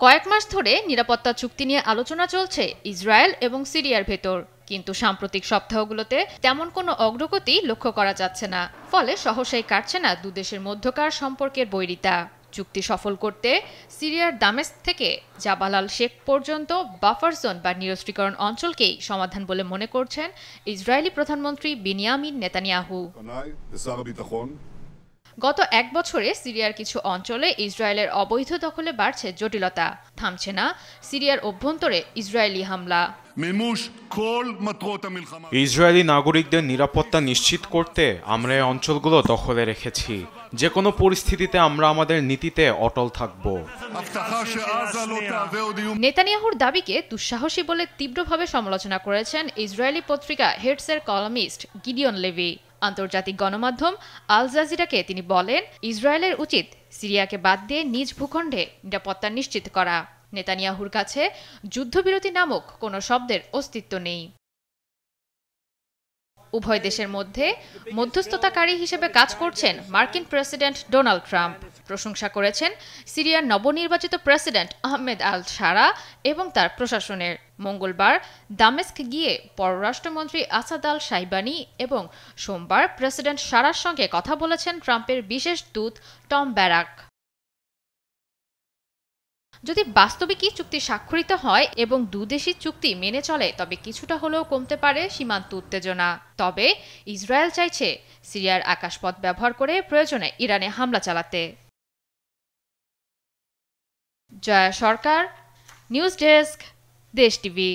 কয়েক মাস ধরে নিরাপত্তা চুক্তি নিয়ে আলোচনা চলছে ইসরায়েল এবং সিরিয়ার ভেতর, কিন্তু সাম্প্রতিক সপ্তাহগুলোতে তেমন কোনো অগ্রগতি লক্ষ্য করা যাচ্ছে না। ফলে সহসাই কাটছে না দুদেশের মধ্যকার সম্পর্কের বৈরিতা। চুক্তি সফল করতে সিরিয়ার দামেস্ক থেকে জাবাল আল শেখ পর্যন্ত বাফার জোন বা নিরস্ত্রীকরণ অঞ্চলকেই সমাধান বলে মনে করছেন ইসরায়েলি প্রধানমন্ত্রী বিনিয়ামিন নেতানিয়াহু। গত এক বছরে সিরিয়ার কিছু অঞ্চলে ইসরায়েলের অবৈধ দখলে বাড়ছে জটিলতা, থামছে না সিরিয়ার অভ্যন্তরে ইসরায়েলি হামলা। ইসরায়েলি নাগরিকদের নিরাপত্তা নিশ্চিত করতে আমরা এই অঞ্চলগুলো দখলে রেখেছি। যে কোনো পরিস্থিতিতে আমরা আমাদের নীতিতে অটল থাকব। নেতানিয়াহুর দাবিকে দুঃসাহসী বলে তীব্রভাবে সমালোচনা করেছেন ইসরায়েলি পত্রিকা হেটসের কলামিস্ট গিডিয়ন লেভি। আন্তর্জাতিক গণমাধ্যম আল জাজিরাকে তিনি বলেন, ইসরায়েলের উচিত সিরিয়াকে বাদ দিয়ে নিজ ভূখণ্ডে নিরাপত্তা নিশ্চিত করা। নেতানিয়াহুর কাছে যুদ্ধবিরতি নামক কোনো শব্দের অস্তিত্ব নেই। উভয় দেশের মধ্যে মধ্যস্থতাকারী হিসেবে কাজ করছেন মার্কিন প্রেসিডেন্ট ডোনাল্ড ট্রাম্প। প্রশংসা করেছেন সিরিয়ার নবনির্বাচিত প্রেসিডেন্ট আহমেদ আল শারা এবং তার প্রশাসনের। মঙ্গলবার দামেস্ক গিয়ে পররাষ্ট্রমন্ত্রী আসাদ আল শাইবানি এবং সোমবার প্রেসিডেন্ট শারার সঙ্গে কথা বলেছেন ট্রাম্পের বিশেষ দূত টম ব্যারাক। যদি বাস্তবিকই চুক্তি স্বাক্ষরিত হয় এবং দুদেশই চুক্তি মেনে চলে, তবে কিছুটা হলেও কমতে পারে সীমান্ত উত্তেজনা। তবে ইসরায়েল চাইছে সিরিয়ার আকাশপথ ব্যবহার করে প্রয়োজনে ইরানে হামলা চালাতে। জয়া সরকার, নিউজ ডেস্ক, দেশ টিভি।